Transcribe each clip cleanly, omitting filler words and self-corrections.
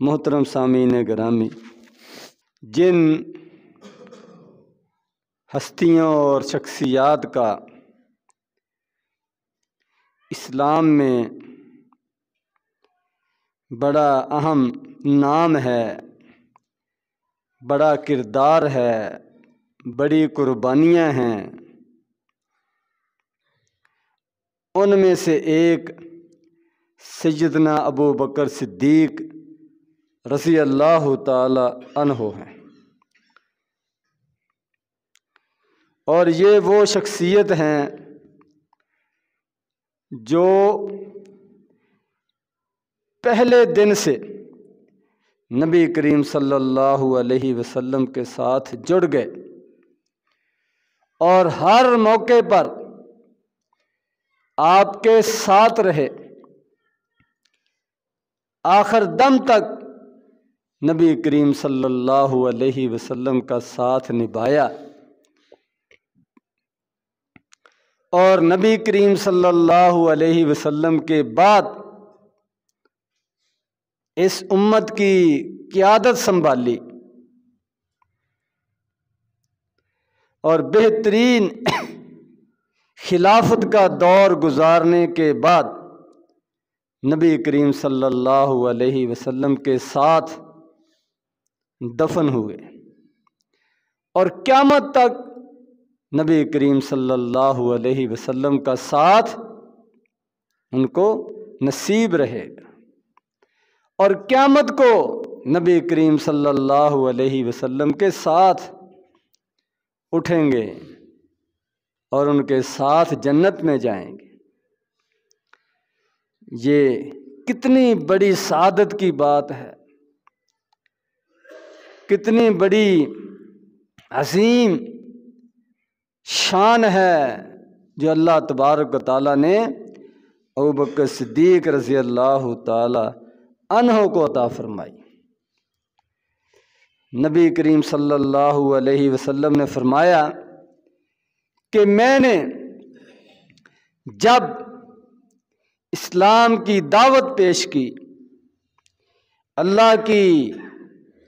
محترم سامعین گرامی، جن ہستیوں اور شخصیات کا اسلام میں بڑا اہم نام ہے، بڑا کردار ہے، بڑی قربانیاں ہیں، ان میں سے ایک سیدنا ابو بکر صدیق رضی اللہ تعالی عنہ ہیں۔ اور یہ وہ شخصیت ہیں جو پہلے دن سے نبی کریم صلی اللہ علیہ وسلم کے ساتھ جڑ گئے اور ہر موقع پر آپ کے ساتھ رہے، آخر دم تک نبی کریم صلی اللہ علیہ وسلم کا ساتھ نبھایا، اور نبی کریم صلی اللہ علیہ وسلم کے بعد اس امت کی قیادت سنبھالی، اور بہترین خلافت کا دور گزارنے کے بعد نبی کریم صلی اللہ علیہ وسلم کے ساتھ دفن ہوئے، اور قیامت تک نبی کریم صلی اللہ علیہ وسلم کا ساتھ ان کو نصیب رہے گا، اور قیامت کو نبی کریم صلی اللہ علیہ وسلم کے ساتھ اٹھیں گے اور ان کے ساتھ جنت میں جائیں گے۔ یہ کتنی بڑی سعادت کی بات ہے، کتنی بڑی عظیم شان ہے جو اللہ تبارک و تعالیٰ نے ابو بکر صدیق رضی اللہ تعالی عنہ کو عطا فرمائی۔ نبی کریم صلی اللہ علیہ وسلم نے فرمایا کہ میں نے جب اسلام کی دعوت پیش کی، اللہ کی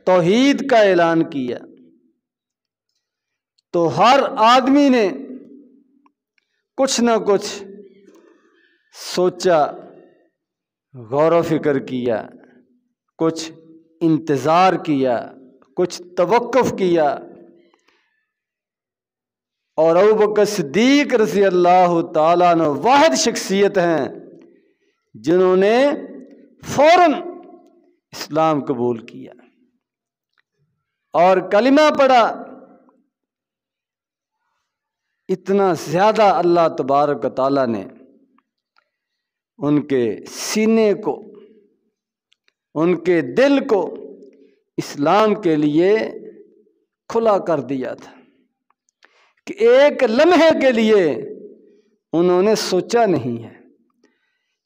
توحید کا اعلان کیا، تو ہر آدمی نے کچھ نہ کچھ سوچا، غور و فکر کیا، کچھ انتظار کیا، کچھ توقف کیا، اور ابو بکر صدیق رضی اللہ تعالیٰ عنہ واحد شخصیت ہیں جنہوں نے فوراً اسلام قبول کیا اور کلمہ پڑھا۔ اتنا زیادہ اللہ تبارک و تعالیٰ نے ان کے سینے کو، ان کے دل کو اسلام کے لیے کھلا کر دیا تھا کہ ایک لمحے کے لیے انہوں نے سوچا نہیں ہے۔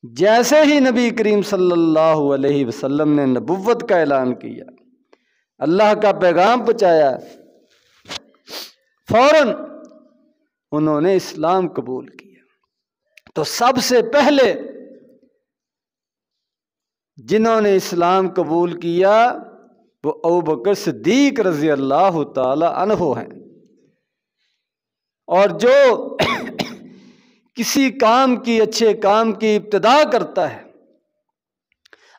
جیسے ہی نبی کریم صلی اللہ علیہ وسلم نے نبوت کا اعلان کیا، اللہ کا پیغام پہنچایا، فوراً انہوں نے اسلام قبول کیا۔ تو سب سے پہلے جنہوں نے اسلام قبول کیا وہ ابو بکر صدیق رضی اللہ تعالی عنہ ہیں۔ اور جو کسی کام کی، اچھے کام کی ابتدا کرتا ہے،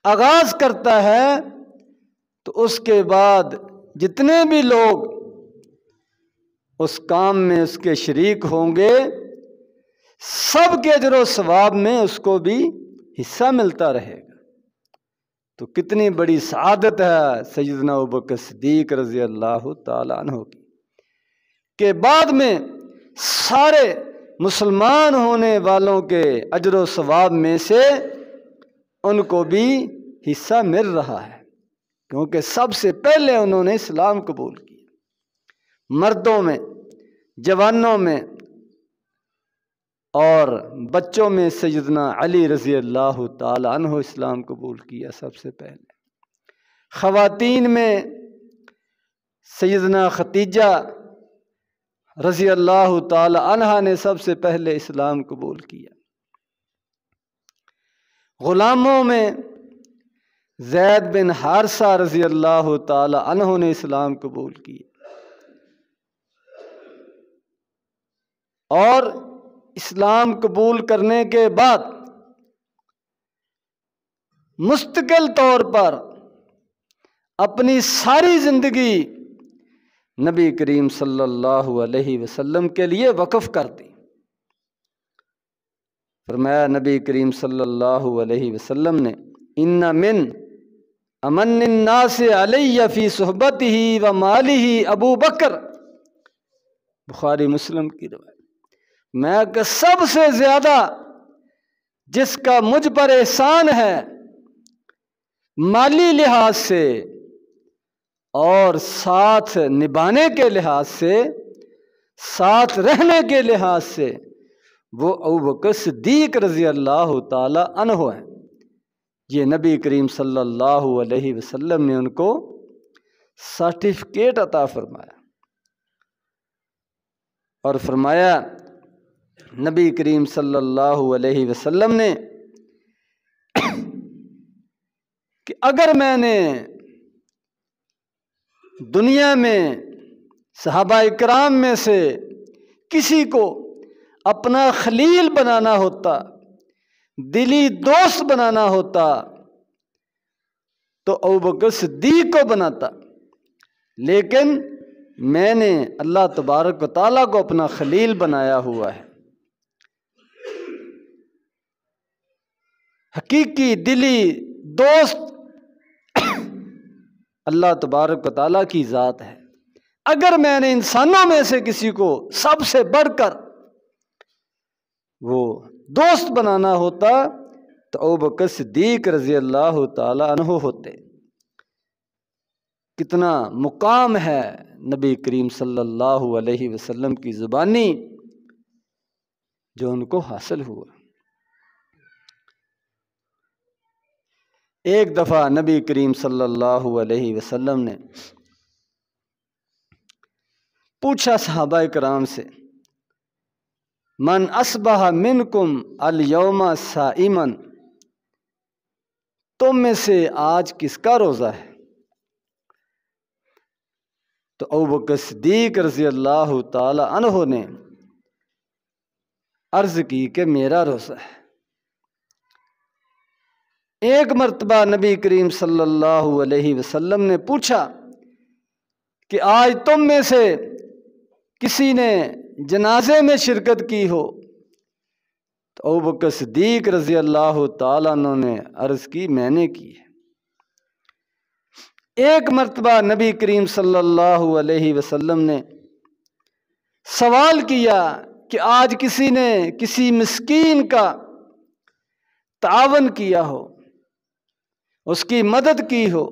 آغاز کرتا ہے، تو اس کے بعد جتنے بھی لوگ اس کام میں اس کے شریک ہوں گے، سب کے اجر و ثواب میں اس کو بھی حصہ ملتا رہے گا۔ تو کتنی بڑی سعادت ہے سیدنا ابو بکر صدیق رضی اللہ تعالی عنہ کی کہ بعد میں سارے مسلمان ہونے والوں کے اجر و ثواب میں سے ان کو بھی حصہ مل رہا ہے، کیونکہ سب سے پہلے انہوں نے اسلام قبول کیا۔ مردوں میں، جوانوں میں اور بچوں میں سیدنا علی رضی اللہ تعالی عنہ اسلام قبول کیا سب سے پہلے۔ خواتین میں سیدنا خدیجہ رضی اللہ تعالی عنہا نے سب سے پہلے اسلام قبول کیا۔ غلاموں میں زید بن حارثہ رضی اللہ تعالی عنہ نے اسلام قبول کیا، اور اسلام قبول کرنے کے بعد مستقل طور پر اپنی ساری زندگی نبی کریم صلی اللہ علیہ وسلم کے لیے وقف کر دی۔ فرمایا نبی کریم صلی اللہ علیہ وسلم نے ان من امن الناس علی فی صحبتہ و مالہ ابو بکر، بخاری مسلم کی روایت، میں کہ سب سے زیادہ جس کا مجھ پر احسان ہے مالی لحاظ سے اور ساتھ نبھانے کے لحاظ سے، ساتھ رہنے کے لحاظ سے، وہ ابوبکر صدیق رضی اللہ تعالی عنہ ہیں۔ یہ نبی کریم صلی اللہ علیہ وسلم نے ان کو سرٹیفکیٹ عطا فرمایا، اور فرمایا نبی کریم صلی اللہ علیہ وسلم نے کہ اگر میں نے دنیا میں صحابہ اکرام میں سے کسی کو اپنا خلیل بنانا ہوتا، دلی دوست بنانا ہوتا، تو ابوبکر صدیق کو بناتا، لیکن میں نے اللہ تبارک و تعالیٰ کو اپنا خلیل بنایا ہوا ہے۔ حقیقی دلی دوست اللہ تبارک و تعالیٰ کی ذات ہے۔ اگر میں نے انسانوں میں سے کسی کو سب سے بڑھ کر وہ دوست بنانا ہوتا تو ابوبکر صدیق رضی اللہ تعالی عنہ ہوتے۔ کتنا مقام ہے نبی کریم صلی اللہ علیہ وسلم کی زبانی جو ان کو حاصل ہوا۔ ایک دفعہ نبی کریم صلی اللہ علیہ وسلم نے پوچھا صحابہ کرام سے، من اصبح منکم الیوم صائما، تم میں سے آج کس کا روزہ ہے؟ تو ابوبکر صدیق رضی اللہ تعالی عنہ نے عرض کی کہ میرا روزہ ہے۔ ایک مرتبہ نبی کریم صلی اللہ علیہ وسلم نے پوچھا کہ آج تم میں سے کسی نے جنازے میں شرکت کی ہو؟ تو ابوبکر صدیق رضی اللہ تعالیٰ عنہ نے عرض کی میں نے کی ہے۔ ایک مرتبہ نبی کریم صلی اللہ علیہ وسلم نے سوال کیا کہ آج کسی نے کسی مسکین کا تعاون کیا ہو، اس کی مدد کی ہو؟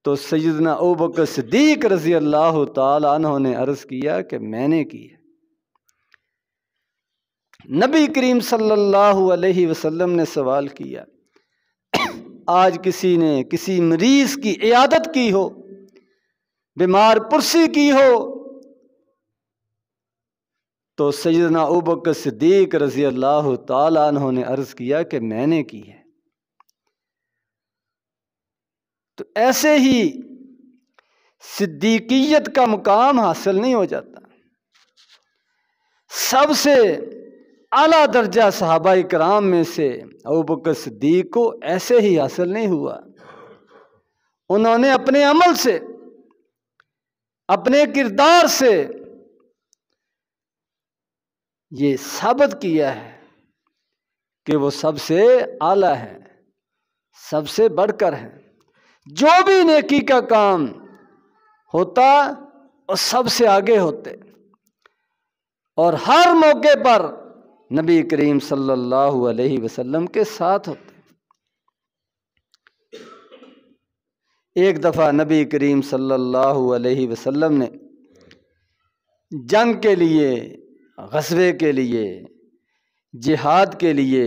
تو سیدنا ابوبکر صدیق رضی اللہ تعالی عنہ نے عرض کیا کہ میں نے کی ہے۔ نبی کریم صلی اللہ علیہ وسلم نے سوال کیا آج کسی نے کسی مریض کی عیادت کی ہو، بیمار پرسی کی ہو؟ تو سیدنا ابوبکر صدیق رضی اللہ تعالی عنہ نے عرض کیا کہ میں نے کی ہے۔ تو ایسے ہی صدیقیت کا مقام حاصل نہیں ہو جاتا۔ سب سے اعلیٰ درجہ صحابہ کرام میں سے ابوبکر صدیق کو ایسے ہی حاصل نہیں ہوا۔ انہوں نے اپنے عمل سے، اپنے کردار سے یہ ثابت کیا ہے کہ وہ سب سے اعلیٰ ہے، سب سے بڑھ کر ہے۔ جو بھی نیکی کا کام ہوتا وہ سب سے آگے ہوتے، اور ہر موقع پر نبی کریم صلی اللہ علیہ وسلم کے ساتھ ہوتے۔ ایک دفعہ نبی کریم صلی اللہ علیہ وسلم نے جنگ کے لیے، غزوے کے لیے، جہاد کے لیے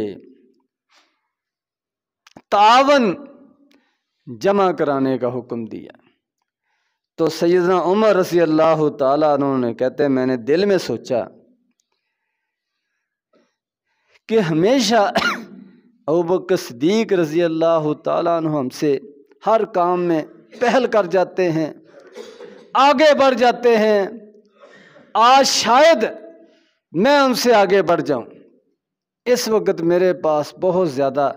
تعاون جمع کرانے کا حکم دیا۔ تو سیدنا عمر رضی اللہ تعالیٰ عنہ نے کہتے ہیں میں نے دل میں سوچا کہ ہمیشہ ابوبکر صدیق رضی اللہ تعالیٰ عنہ ہم سے ہر کام میں پہل کر جاتے ہیں، آگے بڑھ جاتے ہیں۔ آج شاید میں ان سے آگے بڑھ جاؤں، اس وقت میرے پاس بہت زیادہ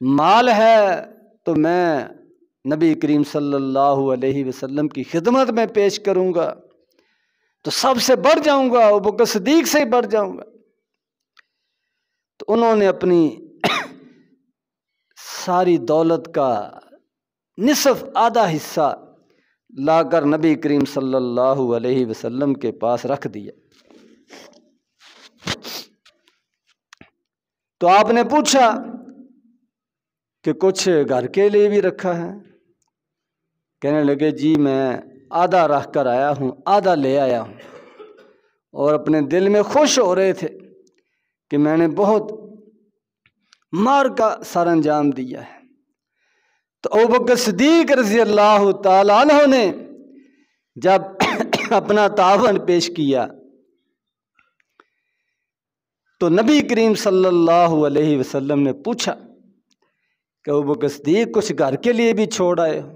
مال ہے تو میں نبی کریم صلی اللہ علیہ وسلم کی خدمت میں پیش کروں گا تو سب سے بڑھ جاؤں گا، ابوبکر صدیق سے ہی بڑھ جاؤں گا۔ تو انہوں نے اپنی ساری دولت کا نصف آدھا حصہ لا کر نبی کریم صلی اللہ علیہ وسلم کے پاس رکھ دیا۔ تو آپ نے پوچھا کہ کچھ گھر کے لیے بھی رکھا ہے؟ کہنے لگے جی میں آدھا رکھ کر آیا ہوں، آدھا لے آیا ہوں، اور اپنے دل میں خوش ہو رہے تھے کہ میں نے بہت مار کا سر انجام دیا ہے۔ تو ابوبکر صدیق رضی اللہ تعالیٰ عنہ نے جب اپنا تعاون پیش کیا تو نبی کریم صلی اللہ علیہ وسلم نے پوچھا کہ ابوبکر صدیق کچھ گھر کے لیے بھی چھوڑ آئے ہو؟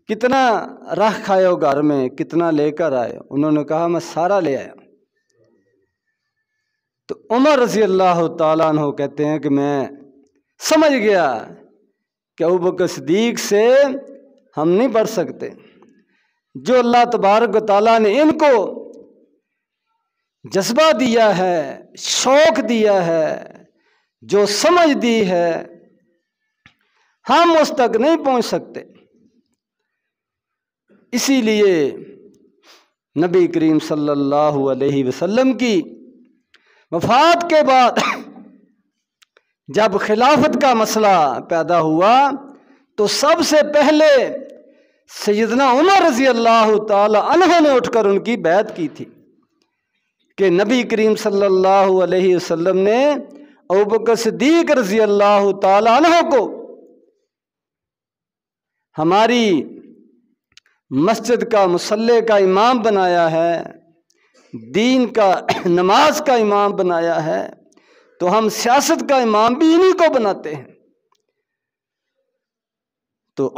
کتنا رکھ آئے ہو گھر میں، کتنا لے کر آئے ہو؟ انہوں نے کہا میں سارا لے آیا۔ تو عمر رضی اللہ تعالیٰ عنہ کہتے ہیں کہ میں سمجھ گیا کہ ابوبکر صدیق سے ہم نہیں بڑھ سکتے۔ جو اللہ تبارک و تعالیٰ نے ان کو جذبہ دیا ہے، شوق دیا ہے، جو سمجھ دی ہے، ہم اس تک نہیں پہنچ سکتے۔ اسی لیے نبی کریم صلی اللہ علیہ وسلم کی وفات کے بعد جب خلافت کا مسئلہ پیدا ہوا تو سب سے پہلے سیدنا عمر رضی اللہ تعالی عنہ نے اٹھ کر ان کی بیعت کی تھی کہ نبی کریم صلی اللہ علیہ وسلم نے ابوبکر صدیق رضی اللہ تعالی عنہ کو ہماری مسجد کا مصلی کا امام بنایا ہے، دین کا نماز کا امام بنایا ہے، تو ہم سیاست کا امام بھی انہی کو بناتے ہیں۔ تو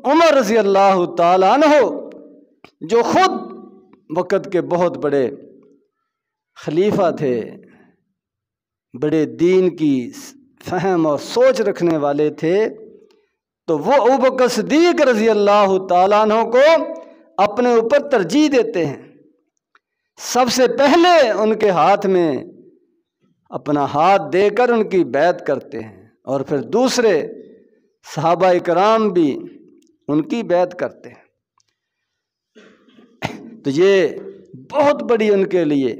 عمر رضی اللہ تعالی عنہ جو خود وقت کے بہت بڑے خلیفہ تھے، بڑے دین کی فہم اور سوچ رکھنے والے تھے، تو وہ ابوبکر صدیق رضی اللہ تعالیٰ عنہ کو اپنے اوپر ترجیح دیتے ہیں۔ سب سے پہلے ان کے ہاتھ میں اپنا ہاتھ دے کر ان کی بیعت کرتے ہیں، اور پھر دوسرے صحابہ کرام بھی ان کی بیعت کرتے ہیں۔ تو یہ بہت بڑی ان کے لیے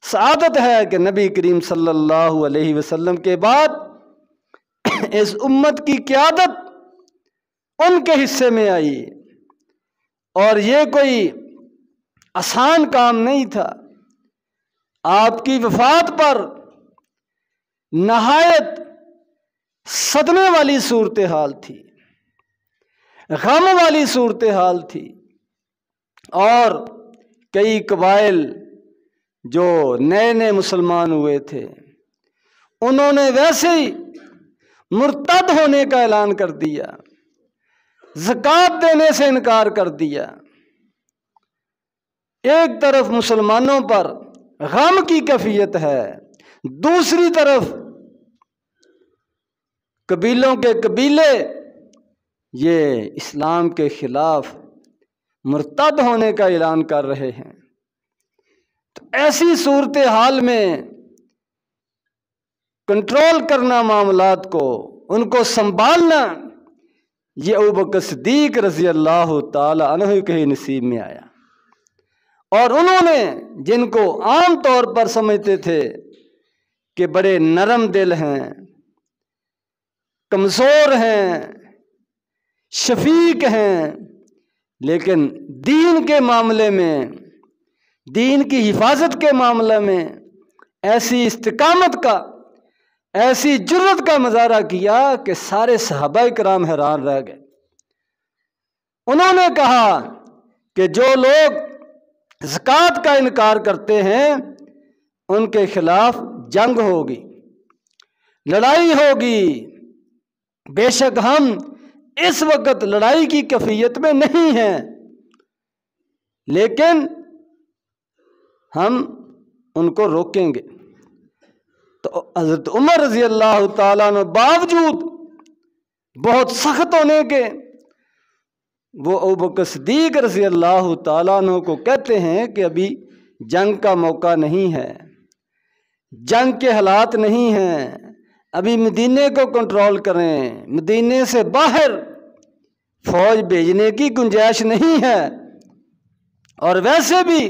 سعادت ہے کہ نبی کریم صلی اللہ علیہ وسلم کے بعد اس امت کی قیادت ان کے حصے میں آئی، اور یہ کوئی آسان کام نہیں تھا۔ آپ کی وفات پر نہایت صدمے والی صورتحال تھی، غم والی صورتحال تھی، اور کئی قبائل جو نئے نئے مسلمان ہوئے تھے انہوں نے ویسے ہی مرتد ہونے کا اعلان کر دیا، زکوٰۃ دینے سے انکار کر دیا۔ ایک طرف مسلمانوں پر غم کی کیفیت ہے، دوسری طرف قبیلوں کے قبیلے یہ اسلام کے خلاف مرتد ہونے کا اعلان کر رہے ہیں۔ تو ایسی صورتحال میں کنٹرول کرنا معاملات کو، ان کو سنبھالنا، یہ ابوبکر صدیق رضی اللہ تعالی عنہ کے ہی نصیب میں آیا۔ اور انہوں نے جن کو عام طور پر سمجھتے تھے کہ بڑے نرم دل ہیں، کمزور ہیں، شفیق ہیں، لیکن دین کے معاملے میں، دین کی حفاظت کے معاملے میں ایسی استقامت کا، ایسی جرت کا مظاہرہ کیا کہ سارے صحابہ کرام حیران رہ گئے۔ انہوں نے کہا کہ جو لوگ زکوٰۃ کا انکار کرتے ہیں ان کے خلاف جنگ ہوگی، لڑائی ہوگی، بے شک ہم اس وقت لڑائی کی کیفیت میں نہیں ہیں، لیکن ہم ان کو روکیں گے۔ تو حضرت عمر رضی اللہ تعالیٰ عنہ باوجود بہت سخت ہونے کے وہ ابوبکر صدیق رضی اللہ تعالیٰ عنہ کو کہتے ہیں کہ ابھی جنگ کا موقع نہیں ہے، جنگ کے حالات نہیں ہیں، ابھی مدینے کو کنٹرول کریں، مدینے سے باہر فوج بھیجنے کی گنجائش نہیں ہے، اور ویسے بھی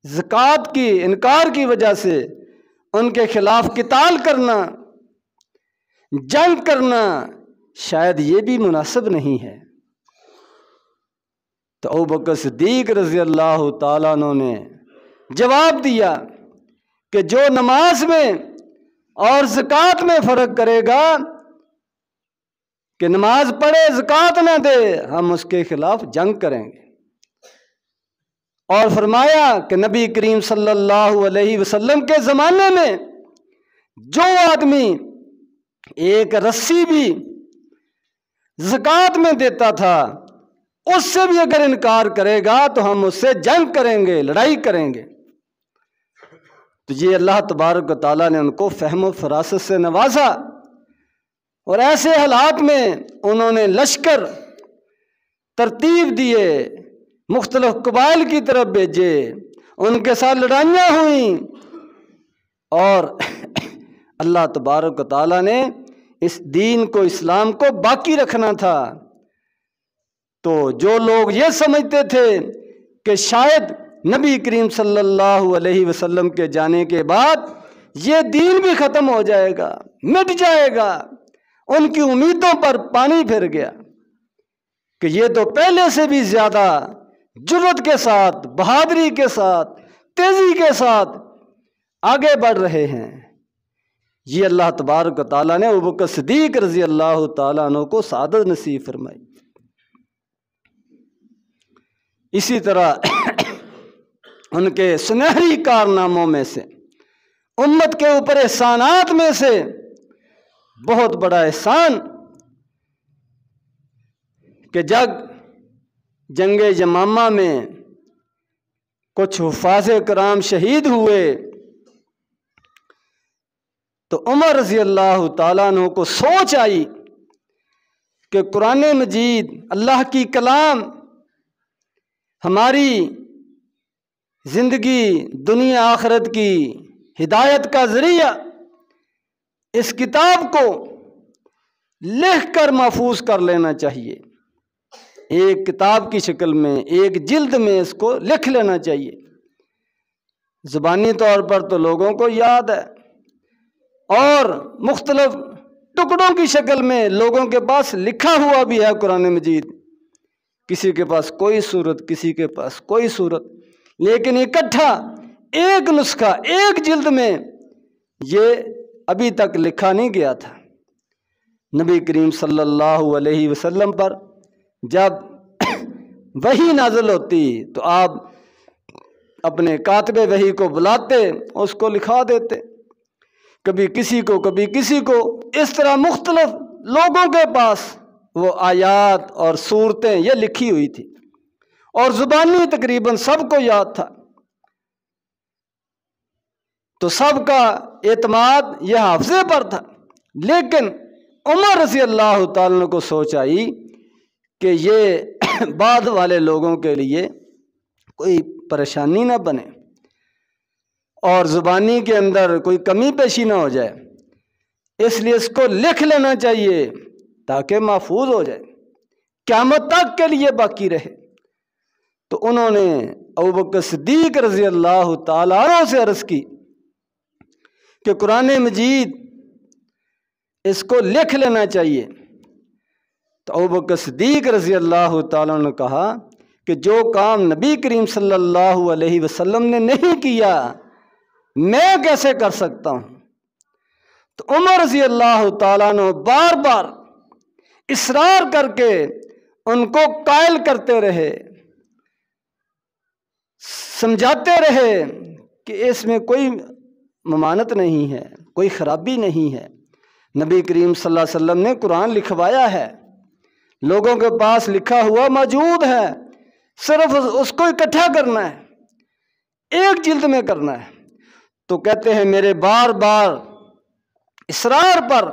زکوٰۃ کی انکار کی وجہ سے ان کے خلاف قتال کرنا، جنگ کرنا شاید یہ بھی مناسب نہیں ہے۔ تو ابوبکر صدیق رضی اللہ تعالیٰ عنہ نے جواب دیا کہ جو نماز میں اور زکوٰۃ میں فرق کرے گا کہ نماز پڑھے زکوٰۃ نہ دے، ہم اس کے خلاف جنگ کریں گے۔ اور فرمایا کہ نبی کریم صلی اللہ علیہ وسلم کے زمانے میں جو آدمی ایک رسی بھی زکوٰۃ میں دیتا تھا، اس سے بھی اگر انکار کرے گا تو ہم اس سے جنگ کریں گے، لڑائی کریں گے۔ تو یہ اللہ تبارک و تعالیٰ نے ان کو فہم و فراست سے نوازا، اور ایسے حالات میں انہوں نے لشکر ترتیب دیے، مختلف قبائل کی طرف بھیجے، ان کے ساتھ لڑائیاں ہوئیں، اور اللہ تبارک و تعالیٰ نے اس دین کو، اسلام کو باقی رکھنا تھا۔ تو جو لوگ یہ سمجھتے تھے کہ شاید نبی کریم صلی اللہ علیہ وسلم کے جانے کے بعد یہ دین بھی ختم ہو جائے گا، مٹ جائے گا، ان کی امیدوں پر پانی پھر گیا کہ یہ تو پہلے سے بھی زیادہ جرأت کے ساتھ، بہادری کے ساتھ، تیزی کے ساتھ آگے بڑھ رہے ہیں۔ یہ اللہ تبارک و تعالیٰ نے ابوبکر صدیق رضی اللہ تعالیٰ عنہ کو سعادت نصیب فرمائی۔ اسی طرح ان کے سنہری کارناموں میں سے، امت کے اوپر احسانات میں سے بہت بڑا احسان کہ جنگ یمامہ میں کچھ حفاظ کرام شہید ہوئے، تو عمر رضی اللہ تعالیٰ عنہ کو سوچ آئی کہ قرآن مجید، اللہ کی کلام، ہماری زندگی دنیا آخرت کی ہدایت کا ذریعہ، اس کتاب کو لکھ کر محفوظ کر لینا چاہیے، ایک کتاب کی شکل میں، ایک جلد میں اس کو لکھ لینا چاہیے۔ زبانی طور پر تو لوگوں کو یاد ہے، اور مختلف ٹکڑوں کی شکل میں لوگوں کے پاس لکھا ہوا بھی ہے قرآن مجید، کسی کے پاس کوئی صورت، کسی کے پاس کوئی صورت، لیکن اکٹھا ایک نسخہ، ایک جلد میں یہ ابھی تک لکھا نہیں گیا تھا۔ نبی کریم صلی اللہ علیہ وسلم پر جب وحی نازل ہوتی تو آپ اپنے کاتب وحی کو بلاتے، اس کو لکھا دیتے، کبھی کسی کو، کبھی کسی کو، اس طرح مختلف لوگوں کے پاس وہ آیات اور صورتیں یہ لکھی ہوئی تھی، اور زبانی تقریباً سب کو یاد تھا۔ تو سب کا اعتماد یہ حافظے پر تھا، لیکن عمر رضی اللہ تعالیٰ عنہ کو سوچ آئی کہ یہ بعد والے لوگوں کے لیے کوئی پریشانی نہ بنے، اور زبانی کے اندر کوئی کمی پیشی نہ ہو جائے، اس لیے اس کو لکھ لینا چاہیے تاکہ محفوظ ہو جائے، قیامت تک کے لیے باقی رہے۔ تو انہوں نے ابوبکر صدیق رضی اللہ تعالیٰ عنہ سے عرض کی کہ قرآن مجید اس کو لکھ لینا چاہیے۔ تو ابوبکر صدیق رضی اللہ تعالیٰ عنہ نے کہا کہ جو کام نبی کریم صلی اللہ علیہ وسلم نے نہیں کیا، میں کیسے کر سکتا ہوں؟ تو عمر رضی اللہ تعالیٰ عنہ بار بار اصرار کر کے ان کو قائل کرتے رہے، سمجھاتے رہے کہ اس میں کوئی ممانت نہیں ہے، کوئی خرابی نہیں ہے۔ نبی کریم صلی اللہ علیہ وسلم نے قرآن لکھوایا ہے، لوگوں کے پاس لکھا ہوا موجود ہے، صرف اس کو اکٹھا کرنا ہے، ایک جلد میں کرنا ہے۔ تو کہتے ہیں میرے بار بار اصرار پر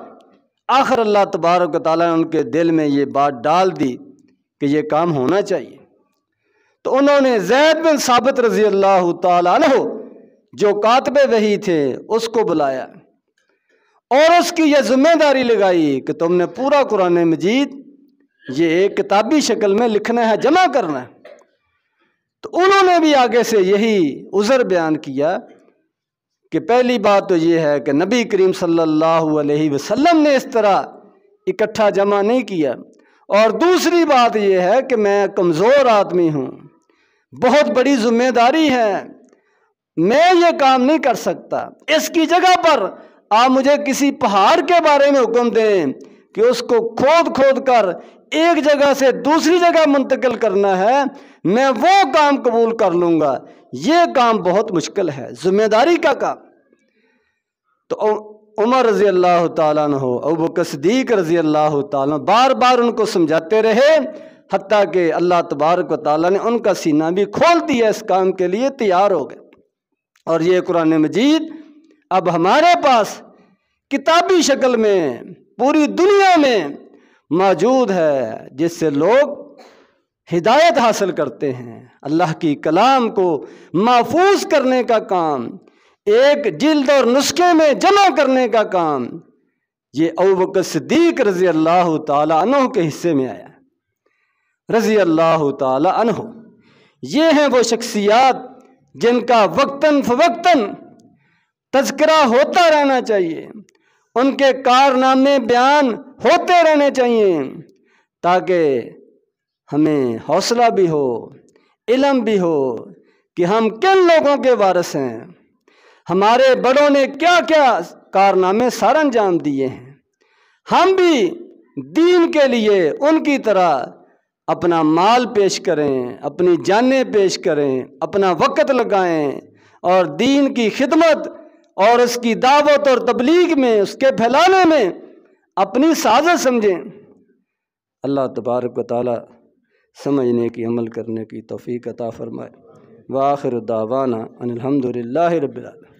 آخر اللہ تبارک و تعالیٰ نے ان کے دل میں یہ بات ڈال دی کہ یہ کام ہونا چاہیے۔ تو انہوں نے زید بن ثابت رضی اللہ تعالیٰ عنہ جو کاتب وحی تھے اس کو بلایا اور اس کی یہ ذمہ داری لگائی کہ تم نے پورا قرآن مجید یہ ایک کتابی شکل میں لکھنا ہے، جمع کرنا ہے۔ تو انہوں نے بھی آگے سے یہی عذر بیان کیا کہ پہلی بات تو یہ ہے کہ نبی کریم صلی اللہ علیہ وسلم نے اس طرح اکٹھا جمع نہیں کیا، اور دوسری بات یہ ہے کہ میں کمزور آدمی ہوں، بہت بڑی ذمہ داری ہے، میں یہ کام نہیں کر سکتا۔ اس کی جگہ پر آپ مجھے کسی پہاڑ کے بارے میں حکم دیں کہ اس کو کھود کھود کر ایک جگہ سے دوسری جگہ منتقل کرنا ہے، میں وہ کام قبول کر لوں گا۔ یہ کام بہت مشکل ہے، ذمہ داری کا کام۔ تو عمر رضی اللہ تعالیٰ عنہ، ابوبکر صدیق رضی اللہ تعالیٰ عنہ بار بار ان کو سمجھاتے رہے، حتیٰ کہ اللہ تبارک و تعالیٰ نے ان کا سینہ بھی کھول دیا، اس کام کے لیے تیار ہو گئے۔ اور یہ قرآن مجید اب ہمارے پاس کتابی شکل میں پوری دنیا میں موجود ہے، جس سے لوگ ہدایت حاصل کرتے ہیں۔ اللہ کی کلام کو محفوظ کرنے کا کام، ایک جلد اور نسخے میں جمع کرنے کا کام، یہ ابوبکر صدیق رضی اللہ تعالی عنہ کے حصے میں آیا، رضی اللہ تعالی عنہ۔ یہ ہیں وہ شخصیات جن کا وقتاً فوقتاً تذکرہ ہوتا رہنا چاہیے، ان کے کارنامے بیان ہوتے رہنے چاہیے، تاکہ ہمیں حوصلہ بھی ہو، علم بھی ہو کہ ہم کن لوگوں کے وارث ہیں، ہمارے بڑوں نے کیا کیا کارنامے سر انجام دیے ہیں۔ ہم بھی دین کے لیے ان کی طرح اپنا مال پیش کریں، اپنی جانیں پیش کریں، اپنا وقت لگائیں، اور دین کی خدمت اور اس کی دعوت اور تبلیغ میں، اس کے پھیلانے میں اپنی سازش سمجھیں۔ اللہ تبارک و تعالی سمجھنے کی، عمل کرنے کی توفیق عطا فرمائے۔ وآخر دعوانا ان الحمد للہ رب العالمین۔